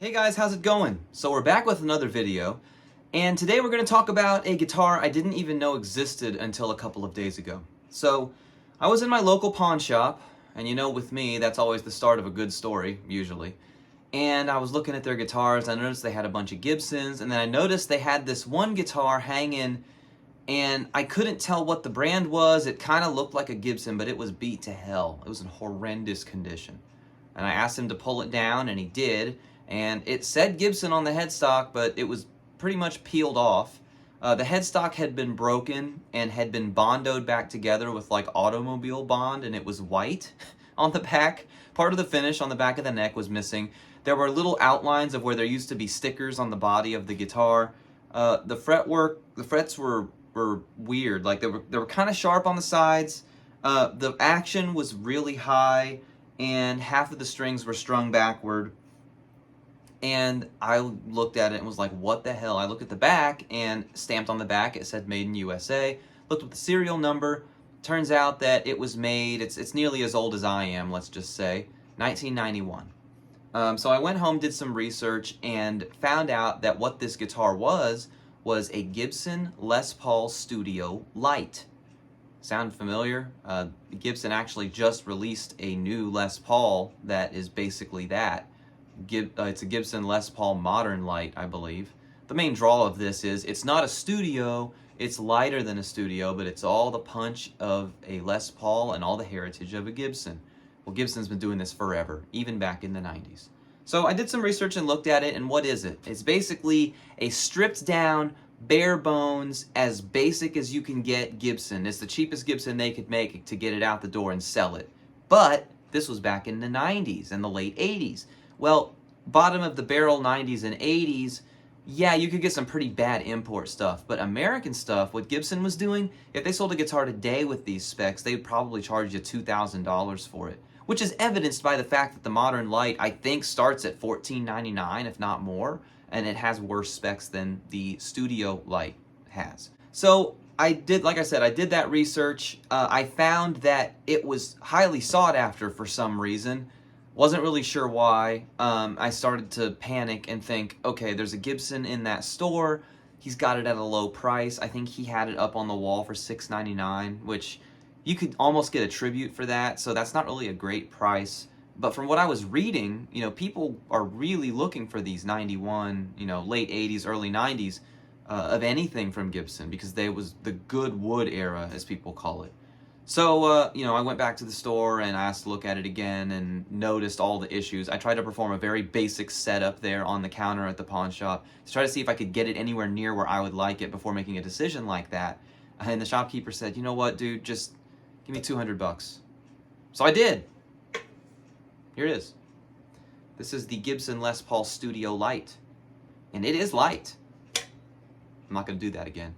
Hey guys, how's it going? So we're back with another video, and today we're going to talk about a guitar I didn't even know existed until a couple of days ago. So I was in my local pawn shop, and you know with me that's always the start of a good story, usually. And I was looking at their guitars, I noticed they had a bunch of Gibsons, and then I noticed they had this one guitar hanging, and I couldn't tell what the brand was. It kind of looked like a Gibson, but it was beat to hell. It was in horrendous condition. And I asked him to pull it down, and he did. And it said Gibson on the headstock, but it was pretty much peeled off. The headstock had been broken and had been bondoed back together with like automobile bond, and it was white on the back. Part of the finish on the back of the neck was missing. There were little outlines of where there used to be stickers on the body of the guitar. The fretwork, the frets were weird. Like they were kind of sharp on the sides. The action was really high, and half of the strings were strung backward. And I looked at it and was like, what the hell? I looked at the back, and stamped on the back it said made in USA. Looked at the serial number. Turns out that it was made, it's nearly as old as I am, let's just say, 1991. So I went home, did some research, and found out that what this guitar was a Gibson Les Paul Studio Lite. Sound familiar? Gibson actually just released a new Les Paul that is basically that. It's a Gibson Les Paul Modern Lite, I believe. The main draw of this is it's not a studio, it's lighter than a studio, but it's all the punch of a Les Paul and all the heritage of a Gibson. Well, Gibson's been doing this forever, even back in the 90s. So I did some research and looked at it, and what is it? It's basically a stripped down, bare bones, as basic as you can get Gibson. It's the cheapest Gibson they could make to get it out the door and sell it. But this was back in the 90s and the late 80s. Well, bottom of the barrel 90s and 80s, yeah, you could get some pretty bad import stuff. But American stuff, what Gibson was doing, if they sold a guitar today with these specs, they'd probably charge you $2,000 for it. Which is evidenced by the fact that the Modern Lite, I think, starts at $14.99, if not more. And it has worse specs than the Studio Lite has. So I did, like I said, I did that research. I found that it was highly sought after for some reason. Wasn't really sure why. I started to panic and think, okay, there's a Gibson in that store. He's got it at a low price. I think he had it up on the wall for $6.99, which you could almost get a tribute for that. So that's not really a great price. But from what I was reading, you know, people are really looking for these 91, you know, late 80s, early 90s of anything from Gibson, because they was the good wood era, as people call it. So, you know, I went back to the store and I asked to look at it again and noticed all the issues. I tried to perform a very basic setup there on the counter at the pawn shop to try to see if I could get it anywhere near where I would like it before making a decision like that. And the shopkeeper said, you know what, dude, just give me $200. So I did. Here it is. This is the Gibson Les Paul Studio Lite. And it is light. I'm not going to do that again.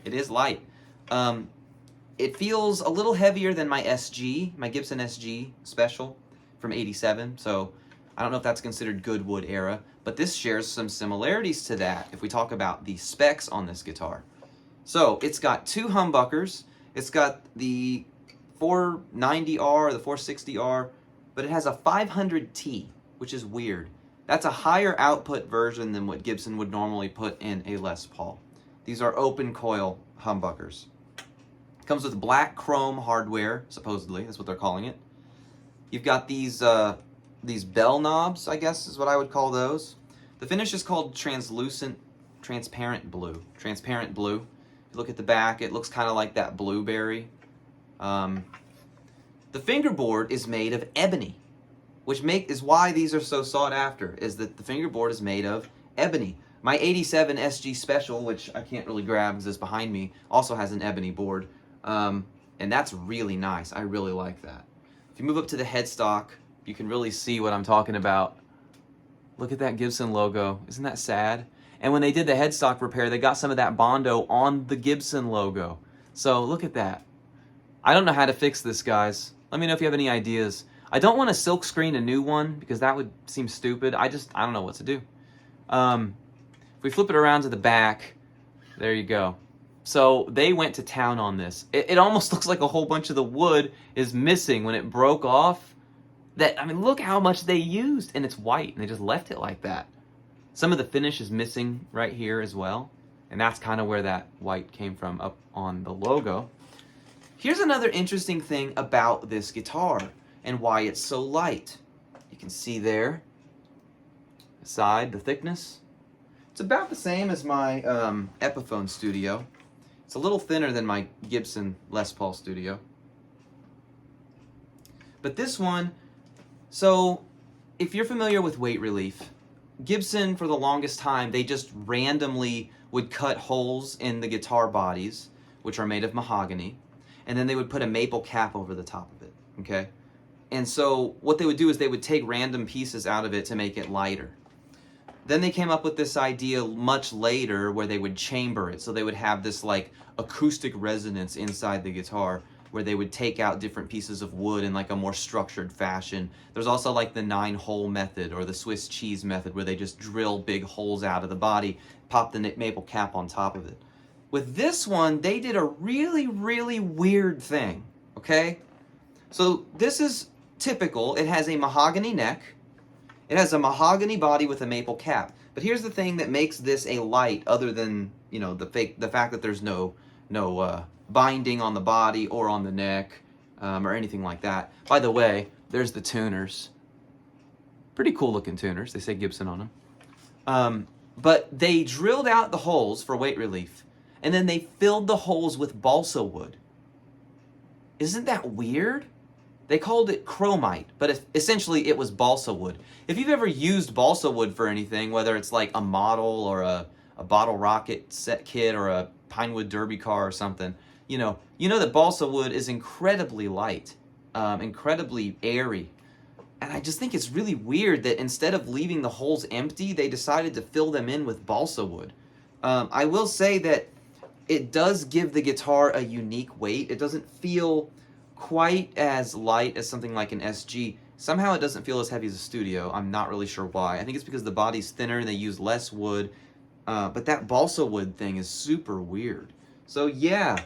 It is light. It feels a little heavier than my SG, my Gibson SG Special from '87, so I don't know if that's considered good wood era, but this shares some similarities to that if we talk about the specs on this guitar. So it's got two humbuckers, it's got the 490R, the 460R, but it has a 500T, which is weird. That's a higher output version than what Gibson would normally put in a Les Paul. These are open coil humbuckers. Comes with black chrome hardware, supposedly, that's what they're calling it. You've got these bell knobs, I guess is what I would call those. The finish is called transparent blue. Transparent blue. If you look at the back, it looks kind of like that blueberry. The fingerboard is made of ebony, which is why these are so sought after, is that the fingerboard is made of ebony. My '87 SG Special, which I can't really grab because it's behind me, also has an ebony board. And that's really nice. I really like that. If you move up to the headstock, you can really see what I'm talking about. Look at that Gibson logo. Isn't that sad? And when they did the headstock repair, they got some of that Bondo on the Gibson logo. So look at that. I don't know how to fix this, guys. Let me know if you have any ideas. I don't want to silk screen a new one because that would seem stupid. I don't know what to do. If we flip it around to the back, there you go. So they went to town on this. It almost looks like a whole bunch of the wood is missing when it broke off. That, I mean, look how much they used, and it's white, and they just left it like that. Some of the finish is missing right here as well, and that's kind of where that white came from up on the logo. Here's another interesting thing about this guitar and why it's so light. You can see there, the side, the thickness. It's about the same as my Epiphone Studio. It's a little thinner than my Gibson Les Paul Studio. But this one, so if you're familiar with weight relief, Gibson for the longest time, they just randomly would cut holes in the guitar bodies, which are made of mahogany, and then they would put a maple cap over the top of it, okay? And so what they would do is they would take random pieces out of it to make it lighter. Then they came up with this idea much later where they would chamber it. So they would have this like acoustic resonance inside the guitar where they would take out different pieces of wood in like a more structured fashion. There's also like the 9-hole method or the Swiss cheese method where they just drill big holes out of the body, pop the maple cap on top of it. With this one, they did a really, really weird thing, okay? So this is typical. It has a mahogany neck. It has a mahogany body with a maple cap. But here's the thing that makes this a Lite, other than, you know, the fact that there's no binding on the body or on the neck or anything like that. By the way, there's the tuners. Pretty cool looking tuners. They say Gibson on them. But they drilled out the holes for weight relief, and then they filled the holes with balsa wood. Isn't that weird? They called it chromite, but essentially it was balsa wood. If you've ever used balsa wood for anything, whether it's like a model or a bottle rocket set kit or a Pinewood Derby car or something, you know that balsa wood is incredibly light, incredibly airy. And I just think it's really weird that instead of leaving the holes empty, they decided to fill them in with balsa wood. I will say that it does give the guitar a unique weight. It doesn't feel quite as light as something like an SG. Somehow it doesn't feel as heavy as a Studio. I'm not really sure why. I think it's because the body's thinner and they use less wood. But that balsa wood thing is super weird. So yeah,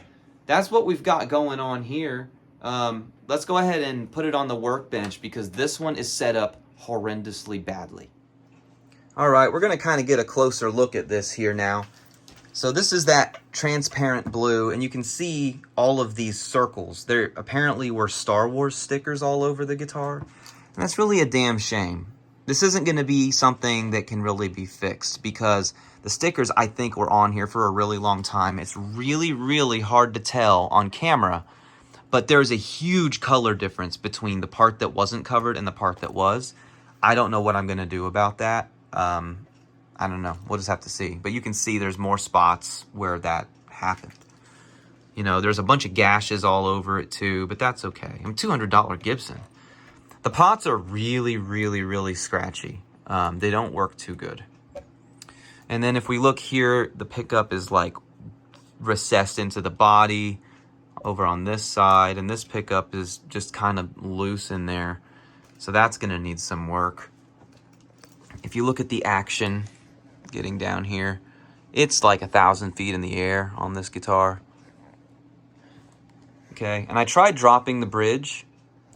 that's what we've got going on here. Let's go ahead and put it on the workbench because this one is set up horrendously badly. All right, we're going to kind of get a closer look at this here now. So this is that transparent blue, and you can see all of these circles. There apparently were Star Wars stickers all over the guitar, and that's really a damn shame. This isn't going to be something that can really be fixed because the stickers, I think, were on here for a really long time. It's really, really hard to tell on camera, but there's a huge color difference between the part that wasn't covered and the part that was. I don't know what I'm going to do about that. I don't know. We'll just have to see. But you can see there's more spots where that happened. You know, there's a bunch of gashes all over it too, but that's okay. I'm $200 Gibson. The pots are really, really, really scratchy. They don't work too good. And then if we look here, the pickup is like recessed into the body over on this side, and this pickup is just kind of loose in there. So that's going to need some work. If you look at the action getting down here, it's like 1,000 feet in the air on this guitar. Okay, and I tried dropping the bridge,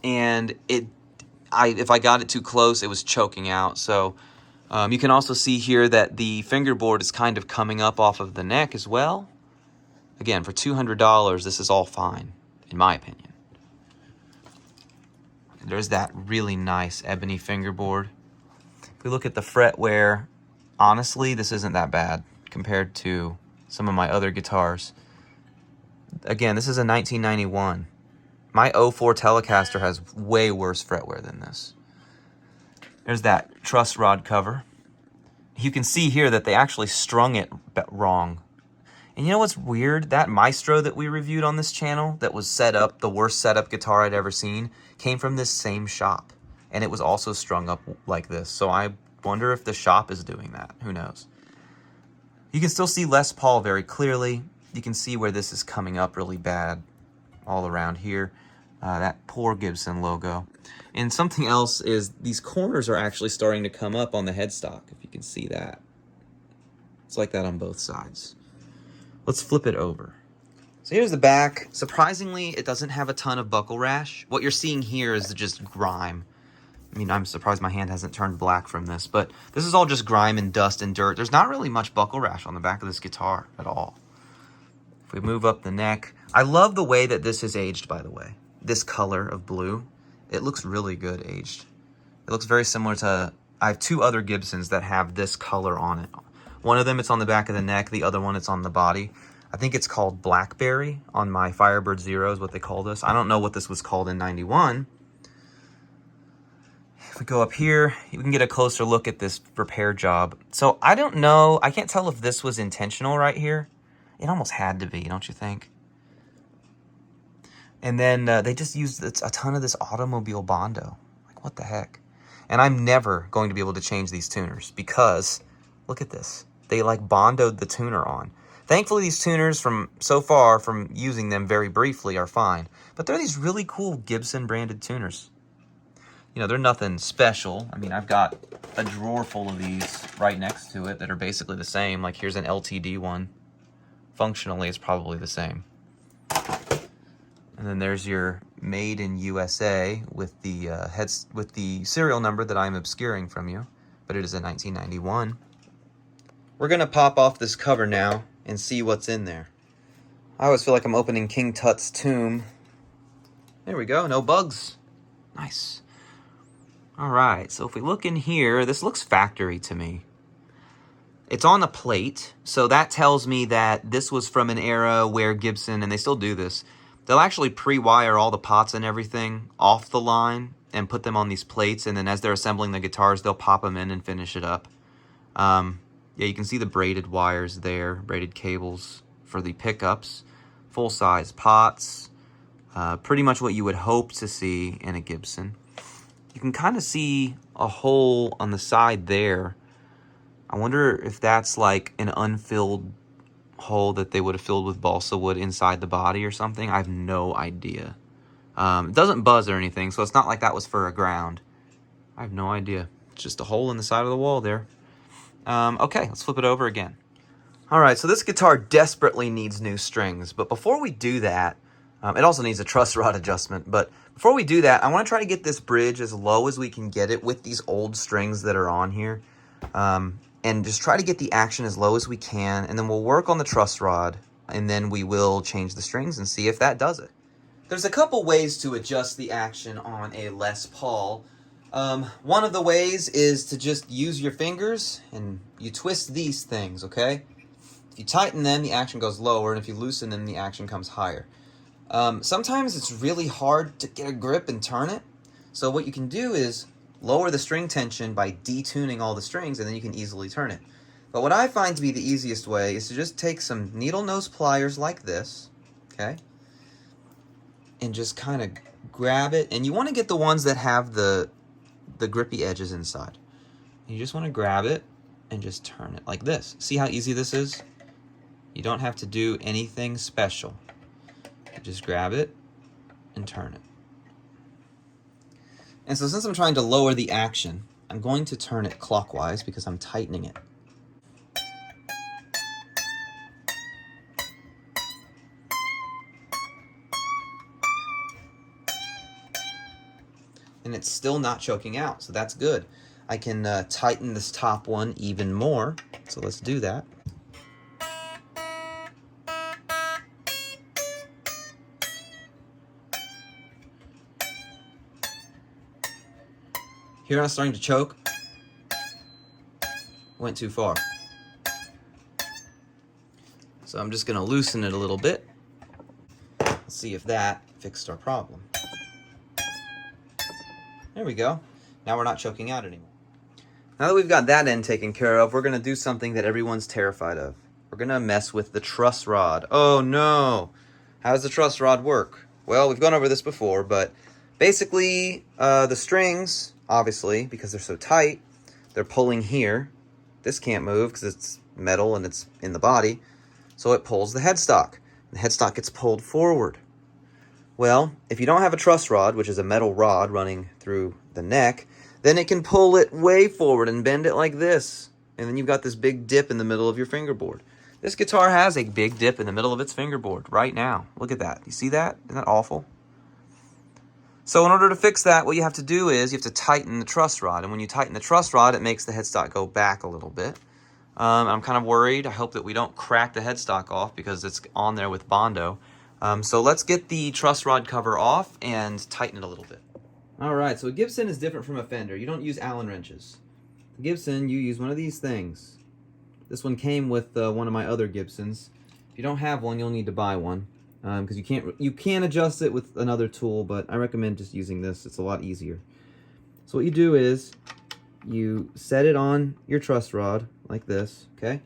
and if I got it too close, it was choking out. So you can also see here that the fingerboard is kind of coming up off of the neck as well. Again, for $200, this is all fine, in my opinion. There's that really nice ebony fingerboard. If we look at the fret wear, honestly, this isn't that bad compared to some of my other guitars. Again, this is a 1991. My 04 Telecaster has way worse fret wear than this. There's that truss rod cover. You can see here that they actually strung it wrong. And you know what's weird? That Maestro that we reviewed on this channel that was set up, the worst setup guitar I'd ever seen, came from this same shop. And it was also strung up like this. So I wonder if the shop is doing that. Who knows? You can still see Les Paul very clearly. You can see where this is coming up really bad all around here. That poor Gibson logo. And something else is these corners are actually starting to come up on the headstock, if you can see that. It's like that on both sides. Let's flip it over. So here's the back. Surprisingly, it doesn't have a ton of buckle rash. What you're seeing here is just grime. I mean, I'm surprised my hand hasn't turned black from this, but this is all just grime and dust and dirt. There's not really much buckle rash on the back of this guitar at all. If we move up the neck, I love the way that this is aged, by the way. This color of blue, it looks really good aged. It looks very similar to, I have two other Gibsons that have this color on it. One of them, it's on the back of the neck. The other one, it's on the body. I think it's called Blackberry on my Firebird Zero is what they call this. I don't know what this was called in 91. If we go up here, you can get a closer look at this repair job. So I don't know, I can't tell if this was intentional right here. It almost had to be, don't you think? And then they just used a ton of this automobile Bondo. Like, what the heck? And I'm never going to be able to change these tuners because, look at this. They like Bondoed the tuner on. Thankfully, these tuners from so far from using them very briefly are fine. But they're these really cool Gibson branded tuners. You know, they're nothing special. I mean, I've got a drawer full of these right next to it that are basically the same. Like, here's an LTD one. Functionally, it's probably the same. And then there's your Made in USA with the serial number that I'm obscuring from you, but it is a 1991. We're gonna pop off this cover now and see what's in there. I always feel like I'm opening King Tut's tomb. There we go, no bugs. Nice. All right, so if we look in here, this looks factory to me. It's on a plate, so that tells me that this was from an era where Gibson, and they still do this, they'll actually pre-wire all the pots and everything off the line and put them on these plates, and then as they're assembling the guitars, they'll pop them in and finish it up. Yeah, you can see the braided wires there, braided cables for the pickups, full-size pots, pretty much what you would hope to see in a Gibson. You can kind of see a hole on the side there. I wonder if that's like an unfilled hole that they would have filled with balsa wood inside the body or something. I have no idea. It doesn't buzz or anything, so it's not like that was for a ground. I have no idea. It's just a hole in the side of the wall there. Okay, let's flip it over again. All right, so this guitar desperately needs new strings, but before we do that, it also needs a truss rod adjustment, but before we do that, I want to try to get this bridge as low as we can get it with these old strings that are on here, and just try to get the action as low as we can, and then we'll work on the truss rod, and then we will change the strings and see if that does it. There's a couple ways to adjust the action on a Les Paul. One of the ways is to just use your fingers, and you twist these things, okay? If you tighten them, the action goes lower, and if you loosen them, the action comes higher. Sometimes it's really hard to get a grip and turn it, so what you can do is lower the string tension by detuning all the strings, and then you can easily turn it. But what I find to be the easiest way is to just take some needle nose pliers like this, okay, and just kind of grab it, and you want to get the ones that have the grippy edges inside. You just want to grab it and just turn it like this. See how easy this is? You don't have to do anything special. You just grab it and turn it. And so since I'm trying to lower the action, I'm going to turn it clockwise because I'm tightening it. And it's still not choking out, so that's good. I can tighten this top one even more, so let's do that. Here I'm starting to choke. Went too far. So I'm just going to loosen it a little bit. Let's see if that fixed our problem. There we go. Now we're not choking out anymore. Now that we've got that end taken care of, we're going to do something that everyone's terrified of. We're going to mess with the truss rod. Oh no! How does the truss rod work? Well, we've gone over this before, but basically the strings, obviously, because they're so tight, they're pulling here. This can't move because it's metal and it's in the body, so it pulls the headstock. The headstock gets pulled forward. Well, if you don't have a truss rod, which is a metal rod running through the neck, then it can pull it way forward and bend it like this. And then you've got this big dip in the middle of your fingerboard. This guitar has a big dip in the middle of its fingerboard right now. Look at that. You see that? Isn't that awful? So in order to fix that, what you have to do is you have to tighten the truss rod. And when you tighten the truss rod, it makes the headstock go back a little bit. I'm kind of worried. I hope that we don't crack the headstock off because it's on there with Bondo. So let's get the truss rod cover off and tighten it a little bit. All right, so a Gibson is different from a Fender. You don't use Allen wrenches. The Gibson, you use one of these things. This one came with one of my other Gibsons. If you don't have one, you'll need to buy one because you can adjust it with another tool, but I recommend just using this. It's a lot easier. So what you do is you set it on your truss rod like this, okay?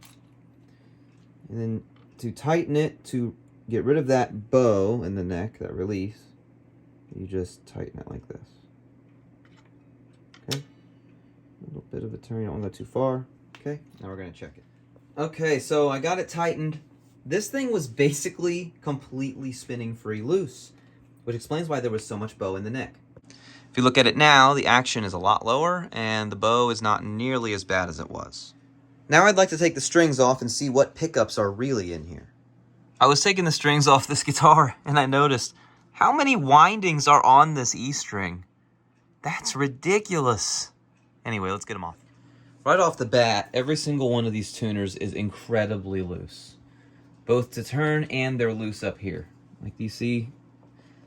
And then to tighten it, to get rid of that bow in the neck, that release, you just tighten it like this. Okay? A little bit of a turn, you don't want to go too far. Okay, now we're going to check it. Okay, so I got it tightened. This thing was basically completely spinning free loose, which explains why there was so much bow in the neck. If you look at it now, the action is a lot lower, and the bow is not nearly as bad as it was. Now I'd like to take the strings off and see what pickups are really in here. I was taking the strings off this guitar, and I noticed how many windings are on this E string. That's ridiculous. Anyway, let's get them off. Right off the bat, every single one of these tuners is incredibly loose. Both to turn and they're loose up here. Like you see,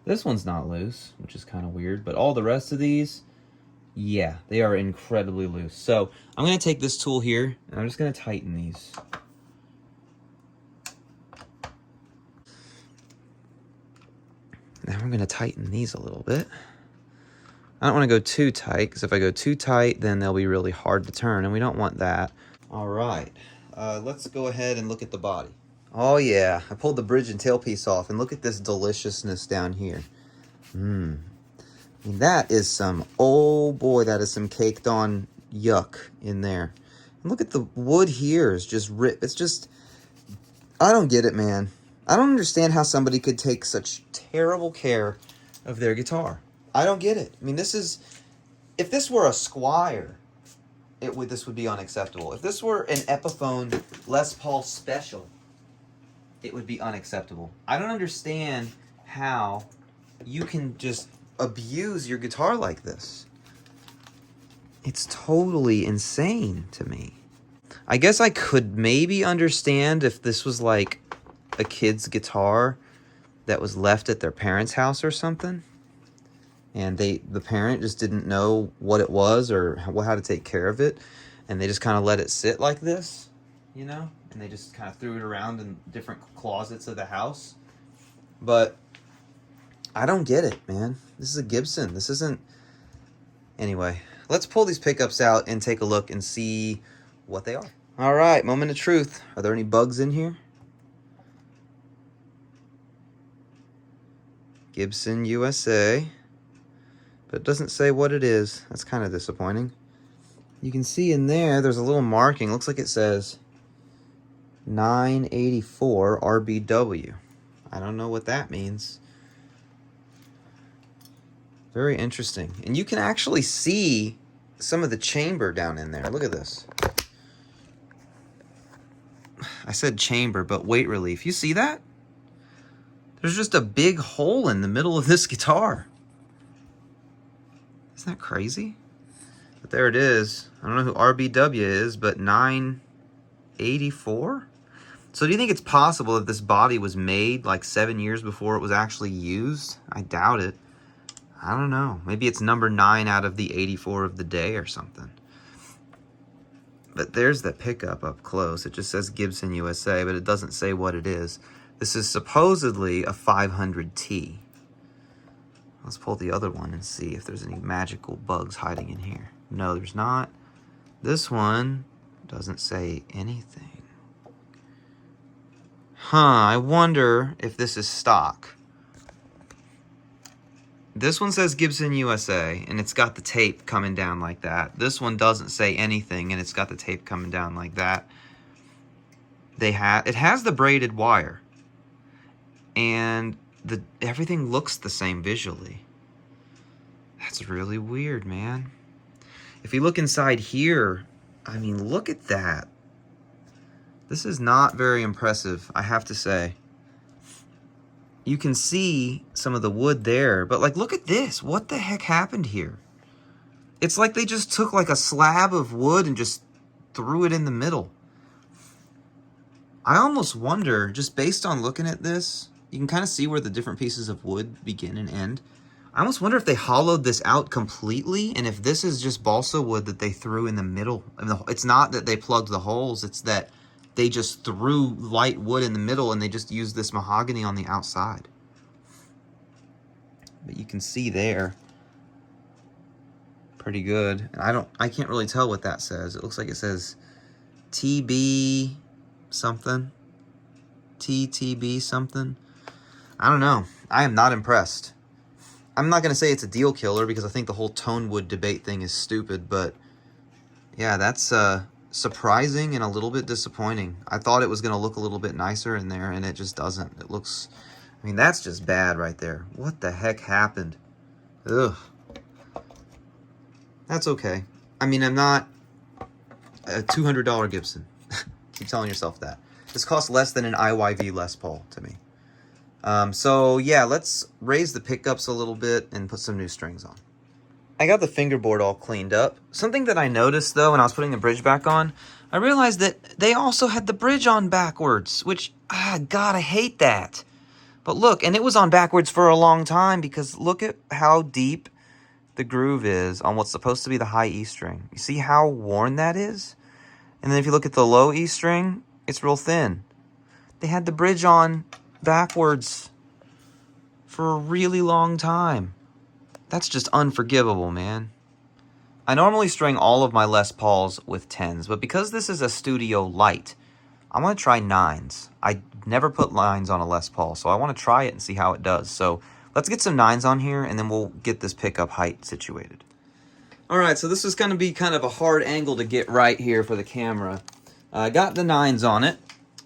this one's not loose, which is kind of weird, but all the rest of these, yeah, they are incredibly loose. So I'm going to take this tool here, and I'm just going to tighten these. Now we're going to tighten these a little bit. I don't want to go too tight, because if I go too tight, then they'll be really hard to turn, and we don't want that. All right, let's go ahead and look at the body. Oh yeah, I pulled the bridge and tailpiece off, and look at this deliciousness down here. I mean, that is some, oh boy, that is some caked on yuck in there. And look at the wood here is just ripped. It's just, I don't get it, man. I don't understand how somebody could take such terrible care of their guitar. I don't get it. I mean, this is, if this were a Squire, this would be unacceptable. If this were an Epiphone Les Paul Special, it would be unacceptable. I don't understand how you can just abuse your guitar like this. It's totally insane to me. I guess I could maybe understand if this was like a kid's guitar that was left at their parents' house or something, and the parent just didn't know what it was or how to take care of it, and they just kind of let it sit like this, you know, and they just kind of threw it around in different closets of the house. But I don't get it, man. This is a Gibson. This isn't... Anyway, let's pull these pickups out and take a look and see what they are. All right, moment of truth. Are there any bugs in here? Gibson USA. But it doesn't say what it is. That's kind of disappointing. You can see in there, there's a little marking. Looks like it says 984 RBW. I don't know what that means. Very interesting. And you can actually see some of the chamber down in there. Look at this. I said chamber, but weight relief. You see that? There's just a big hole in the middle of this guitar. Isn't that crazy? But there it is. I don't know who RBW is, but 984? So do you think it's possible that this body was made like 7 years before it was actually used? I doubt it. I don't know. Maybe it's number 9 out of the 84 of the day or something. But there's the pickup up close. It just says Gibson USA, but it doesn't say what it is. This is supposedly a 500T. Let's pull the other one and see if there's any magical bugs hiding in here. No, there's not. This one doesn't say anything. Huh, I wonder if this is stock. This one says Gibson USA, and it's got the tape coming down like that. This one doesn't say anything, and it's got the tape coming down like that. It has the braided wire, and everything looks the same visually. That's really weird, man. If you look inside here, I mean, look at that. This is not very impressive, I have to say. you can see some of the wood there. But like, look at this. What the heck happened here? It's like they just took like a slab of wood and just threw it in the middle. I almost wonder, just based on looking at this, you can kind of see where the different pieces of wood begin and end. I almost wonder if they hollowed this out completely, and if this is just balsa wood that they threw in the middle. I mean, it's not that they plugged the holes, it's that they just threw light wood in the middle and they just used this mahogany on the outside. But you can see there, pretty good. And I can't really tell what that says. It looks like it says TB something. TTB something. I don't know. I am not impressed. I'm not going to say it's a deal killer because I think the whole tone wood debate thing is stupid, but yeah, that's surprising and a little bit disappointing. I thought it was going to look a little bit nicer in there, and it just doesn't. It looks, I mean, that's just bad right there. What the heck happened? Ugh. That's okay. I mean, I'm not a $200 Gibson. Keep telling yourself that. This costs less than an IYV Les Paul to me. So yeah, let's raise the pickups a little bit and put some new strings on. I got the fingerboard all cleaned up. Something that I noticed though when I was putting the bridge back on, I realized that they also had the bridge on backwards, which, God, I hate that. But look, and it was on backwards for a long time because look at how deep the groove is on what's supposed to be the high E string. You see how worn that is? And then if you look at the low E string, it's real thin. They had the bridge on backwards for a really long time. That's just unforgivable, man. I normally string all of my Les Pauls with 10s, but because this is a studio Lite, I want to try 9s. I never put 9s on a Les Paul, so I want to try it and see how it does. So let's get some 9s on here, and then we'll get this pickup height situated. All right, so this is going to be kind of a hard angle to get right here for the camera. I got the 9s on it,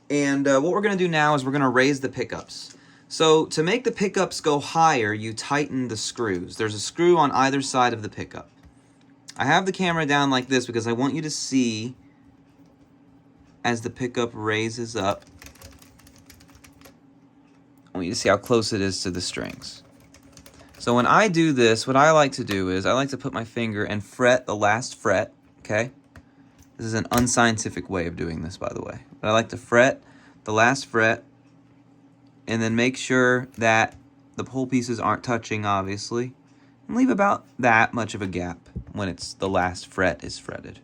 and what we're going to do now is we're going to raise the pickups. So to make the pickups go higher, you tighten the screws. There's a screw on either side of the pickup. I have the camera down like this because I want you to see as the pickup raises up. I want you to see how close it is to the strings. So when I do this, what I like to do is I like to put my finger and fret the last fret, okay? This is an unscientific way of doing this, by the way. But I like to fret the last fret and then make sure that the pull pieces aren't touching, obviously, and leave about that much of a gap when it's the last fret is fretted.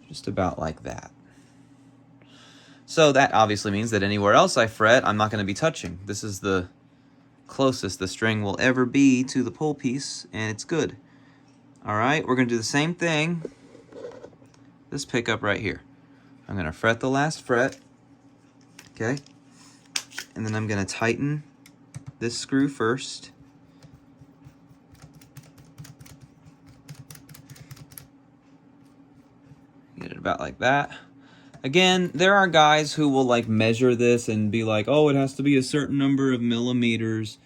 Just about like that. So that obviously means that anywhere else I fret, I'm not going to be touching. This is the closest the string will ever be to the pull piece, and it's good. All right, we're going to do the same thing. This pickup right here. I'm going to fret the last fret, okay? And then I'm going to tighten this screw first. Get it about like that. Again, there are guys who will like measure this and be like, oh, it has to be a certain number of millimeters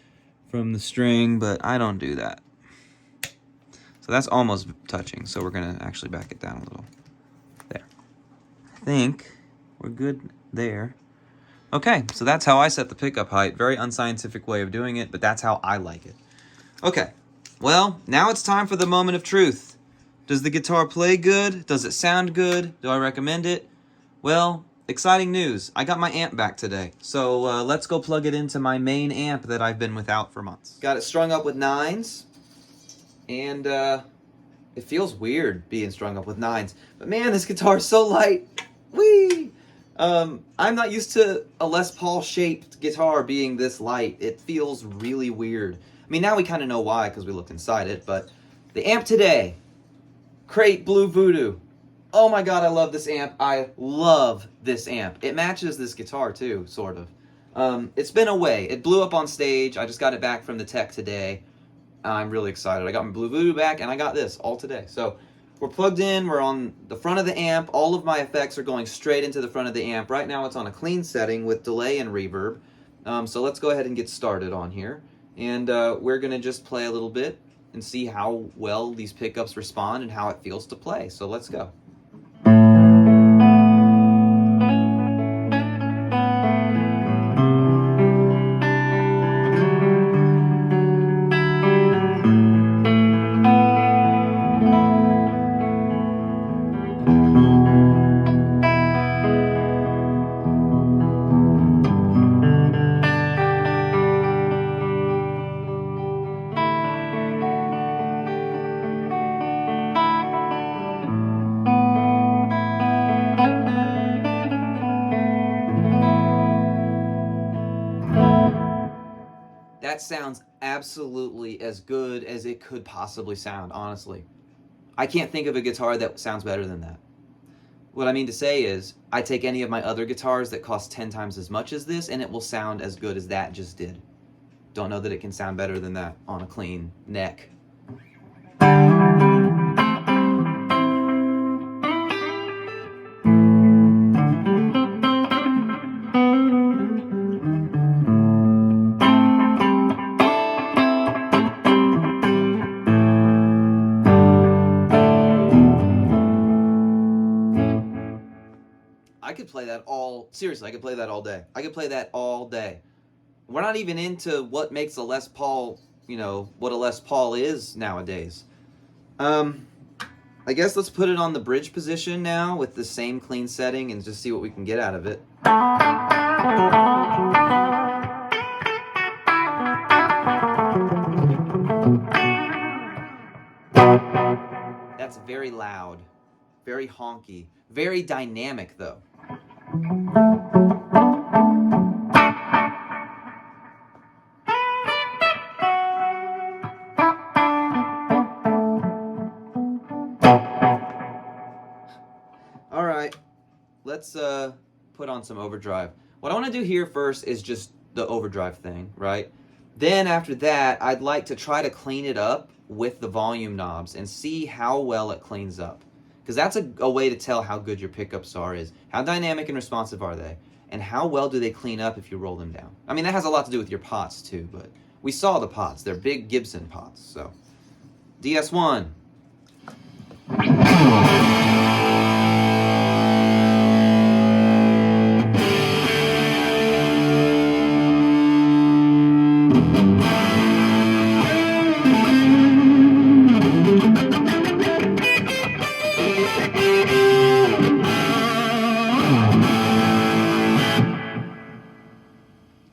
from the string, but I don't do that. So that's almost touching, so we're going to actually back it down a little. There. I think we're good there. Okay, so that's how I set the pickup height. Very unscientific way of doing it, but that's how I like it. Okay, well, now it's time for the moment of truth. Does the guitar play good? Does it sound good? Do I recommend it? Well, exciting news. I got my amp back today. So let's go plug it into my main amp that I've been without for months. Got it strung up with 9s. And it feels weird being strung up with 9s. But man, this guitar is so light. Whee! I'm not used to a Les Paul shaped guitar being this light. It feels really weird. I mean, now we kind of know why because we looked inside it. But the amp today, Crate Blue Voodoo. Oh my god, I love this amp. I love this amp. It matches this guitar too, sort of. It's been away. It blew up on stage. I just got it back from the tech today. I'm really excited. I got my Blue Voodoo back, and I got this all today. So we're plugged in. We're on the front of the amp. All of my effects are going straight into the front of the amp. Right now it's on a clean setting with delay and reverb. So let's go ahead and get started on here. And we're going to just play a little bit and see how well these pickups respond and how it feels to play. So let's go. That sounds absolutely as good as it could possibly sound, honestly. I can't think of a guitar that sounds better than that. What I mean to say is, I take any of my other guitars that cost 10 times as much as this, and it will sound as good as that just did. Don't know that it can sound better than that on a clean neck. I could play that seriously, I could play that all day. I could play that all day. We're not even into what makes a Les Paul, what a Les Paul is nowadays. I guess let's put it on the bridge position now with the same clean setting and just see what we can get out of it. That's very loud, very honky, very dynamic though. All right, let's put on some overdrive. What I want to do here first is just the overdrive thing, right? Then after that, I'd like to try to clean it up with the volume knobs and see how well it cleans up. Because that's a way to tell how good your pickups are, is how dynamic and responsive are they, and how well do they clean up if you roll them down. I mean, that has a lot to do with your pots too, but we saw the pots. They're big Gibson pots, so. DS1.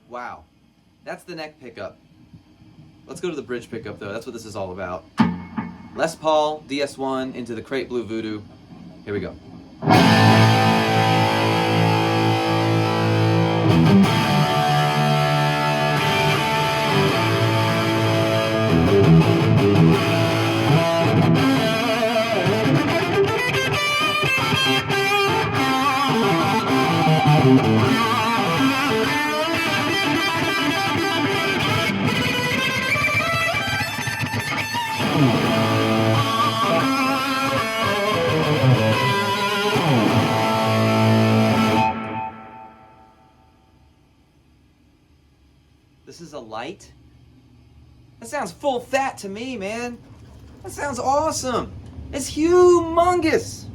Wow, that's the neck pickup. Let's go to the bridge pickup though. That's what this is all about. Les Paul, DS1 into the Crate Blue Voodoo. Here we go. This is a Lite? That sounds full fat to me, man. That sounds awesome. It's humongous.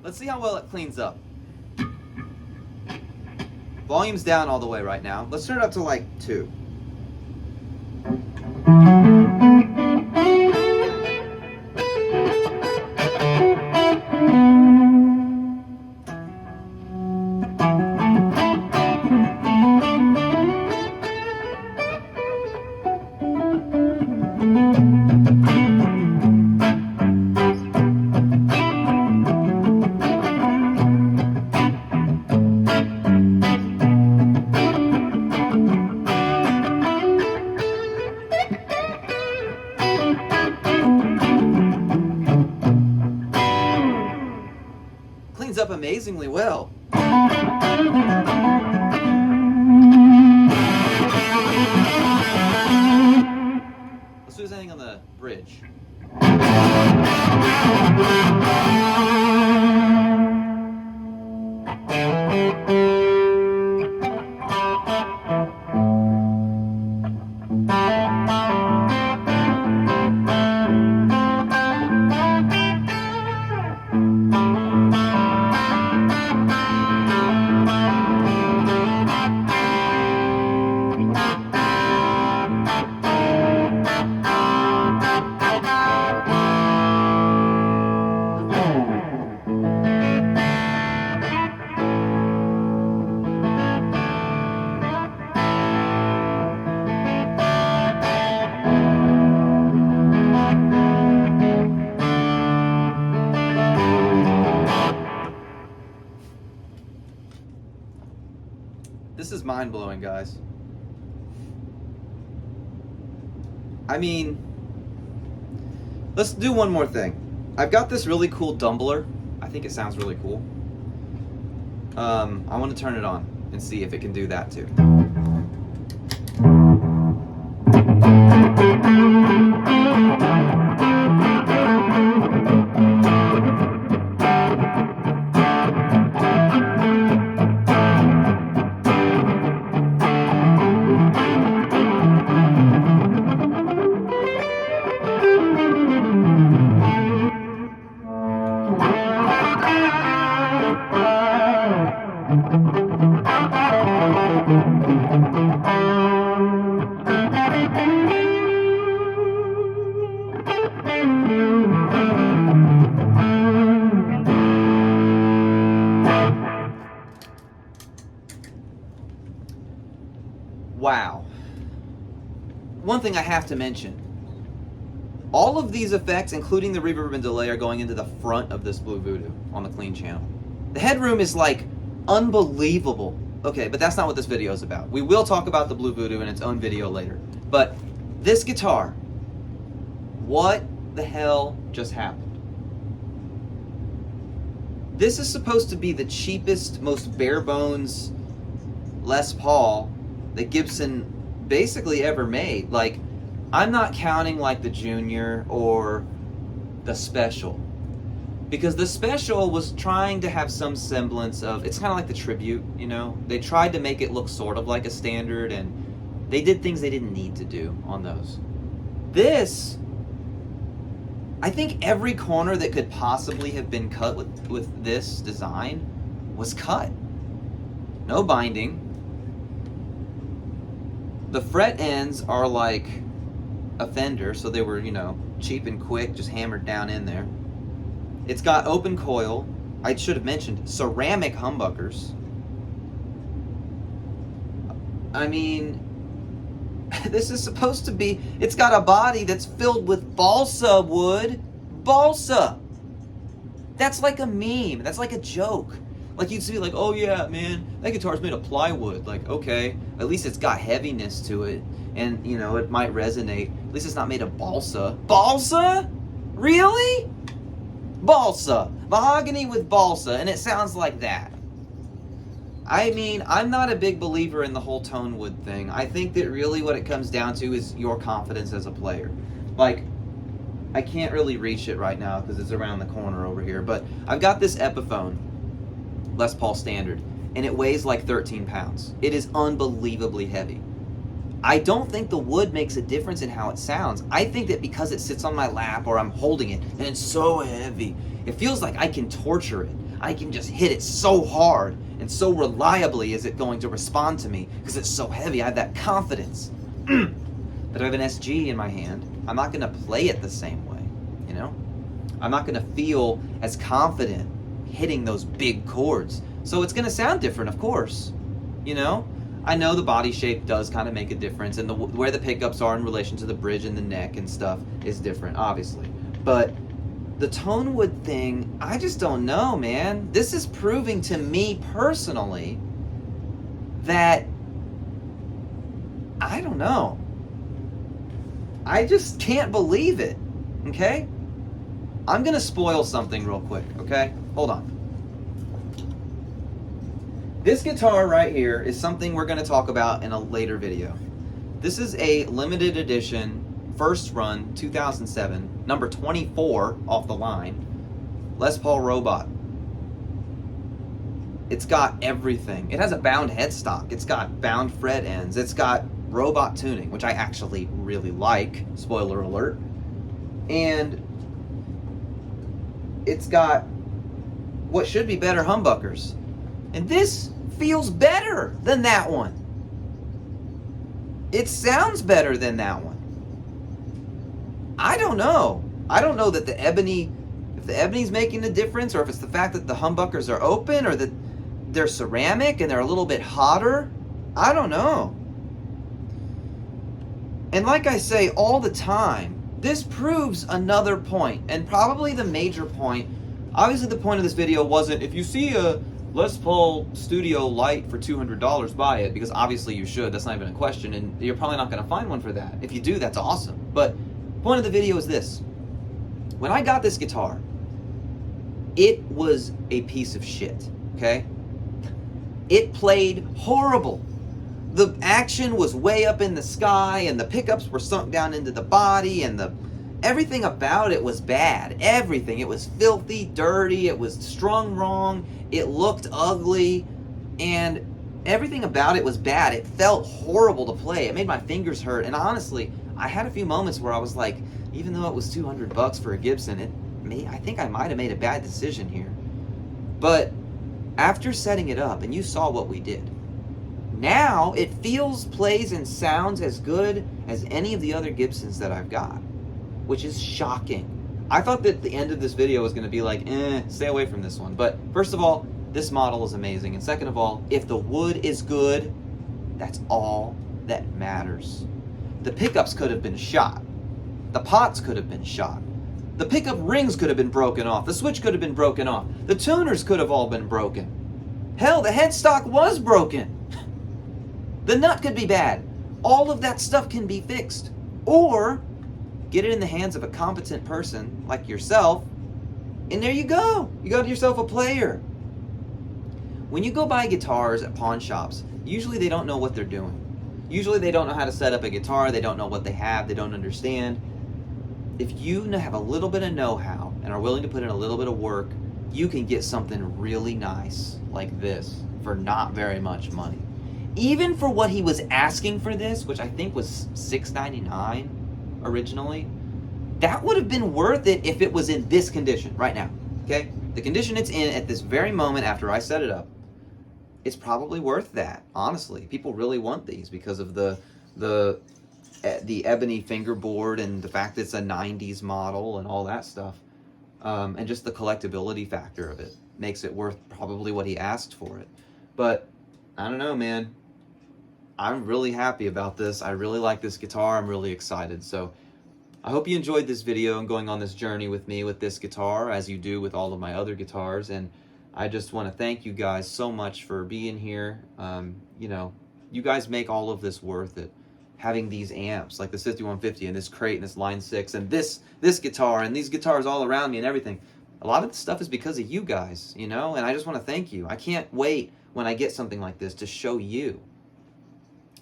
Let's see how well it cleans up. Volume's down all the way right now. Let's turn it up to like 2. Cleans up amazingly well. Let's do something on the bridge. mind-blowing, guys. I mean, let's do one more thing. I've got this really cool dumbler. I think it sounds really cool. I want to turn it on and see if it can do that too. Wow. One thing I have to mention. All of these effects, including the reverb and delay, are going into the front of this Blue Voodoo on the clean channel. The headroom is like unbelievable. Okay, but that's not what this video is about. We will talk about the Blue Voodoo in its own video later. But this guitar, what the hell just happened? This is supposed to be the cheapest, most bare bones Les Paul that Gibson basically ever made. Like, I'm not counting like the Junior or the Special, because the Special was trying to have some semblance of, it's kind of like the Tribute, you know? They tried to make it look sort of like a standard, and they did things they didn't need to do on those. This, I think every corner that could possibly have been cut with this design was cut. No binding. The fret ends are like a Fender, so they were, you know, cheap and quick, just hammered down in there. It's got open coil. I should have mentioned ceramic humbuckers. I mean, this is supposed to be, it's got a body that's filled with balsa wood. Balsa! That's like a meme. That's like a joke. Like, you'd see, like, oh yeah, man, that guitar's made of plywood. Like, okay, at least it's got heaviness to it, and, you know, it might resonate. At least it's not made of balsa. Balsa? Really? Balsa. Mahogany with balsa, and it sounds like that. I mean, I'm not a big believer in the whole tone wood thing. I think that really what it comes down to is your confidence as a player. Like, I can't really reach it right now because it's around the corner over here, but I've got this Epiphone Les Paul Standard, and it weighs like 13 pounds. It is unbelievably heavy. I don't think the wood makes a difference in how it sounds. I think that because it sits on my lap or I'm holding it and it's so heavy, it feels like I can torture it. I can just hit it so hard and so reliably is it going to respond to me because it's so heavy. I have that confidence. But if I have an SG in my hand, I'm not going to play it the same way, you know? I'm not going to feel as confident hitting those big chords. So it's going to sound different, of course, you know? I know the body shape does kind of make a difference, and where the pickups are in relation to the bridge and the neck and stuff is different, obviously. But the tone wood thing, I just don't know, man. This is proving to me personally that, I don't know. I just can't believe it, okay? I'm going to spoil something real quick, okay? Hold on. This guitar right here is something we're going to talk about in a later video. This is a limited edition, first run, 2007, number 24 off the line, Les Paul Robot. It's got everything. It has a bound headstock. It's got bound fret ends. It's got robot tuning, which I actually really like, spoiler alert. And it's got what should be better humbuckers. And this feels better than that one. It sounds better than that one. I don't know. I don't know that the ebony, if the ebony's making a difference, or if it's the fact that the humbuckers are open, or that they're ceramic and they're a little bit hotter. I don't know. And like I say all the time, this proves another point, and probably the major point. Obviously the point of this video wasn't, if you see a Les Paul Studio Lite for $200, buy it, because obviously you should. That's not even a question, and you're probably not going to find one for that. If you do, that's awesome. But point of the video is this. When I got this guitar, it was a piece of shit, okay? It played horrible. The action was way up in the sky, and the pickups were sunk down into the body, and everything about it was bad. Everything. It was filthy, dirty, it was strung wrong, it looked ugly, and everything about it was bad. It felt horrible to play. It made my fingers hurt, and honestly, I had a few moments where I was like, even though it was $200 for a Gibson, I think I might have made a bad decision here. But after setting it up, and you saw what we did, now it feels, plays, and sounds as good as any of the other Gibsons that I've got, which is shocking. I thought that the end of this video was going to be like, stay away from this one. But first of all, this model is amazing. And second of all, if the wood is good, that's all that matters. The pickups could have been shot. The pots could have been shot. The pickup rings could have been broken off. The switch could have been broken off. The tuners could have all been broken. Hell, the headstock was broken. The nut could be bad. All of that stuff can be fixed. Or get it in the hands of a competent person like yourself, and there you go. You got yourself a player. When you go buy guitars at pawn shops, usually they don't know what they're doing. Usually they don't know how to set up a guitar. They don't know what they have. They don't understand. If you have a little bit of know-how and are willing to put in a little bit of work, you can get something really nice like this for not very much money. Even for what he was asking for this, which I think was $6.99 originally, that would have been worth it if it was in this condition right now, okay? The condition it's in at this very moment after I set it up, it's probably worth that, honestly. People really want these because of the ebony fingerboard and the fact that it's a 90s model and all that stuff. And just the collectability factor of it makes it worth probably what he asked for it. But I don't know, man. I'm really happy about this. I really like this guitar. I'm really excited. So I hope you enjoyed this video and going on this journey with me with this guitar, as you do with all of my other guitars. And I just want to thank you guys so much for being here. You know, you guys make all of this worth it. Having these amps like the 5150 and this crate and this Line 6 and this guitar and these guitars all around me and everything. A lot of the stuff is because of you guys, you know, and I just want to thank you. I can't wait when I get something like this to show you.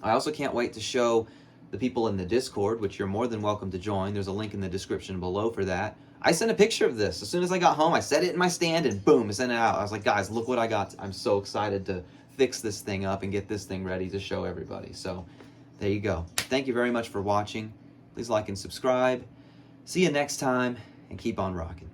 I also can't wait to show the people in the Discord, which you're more than welcome to join. There's a link in the description below for that. I sent a picture of this. As soon as I got home, I set it in my stand and boom, I sent it out. I was like, guys, look what I got. I'm so excited to fix this thing up and get this thing ready to show everybody. So there you go. Thank you very much for watching. Please like and subscribe. See you next time, and keep on rocking.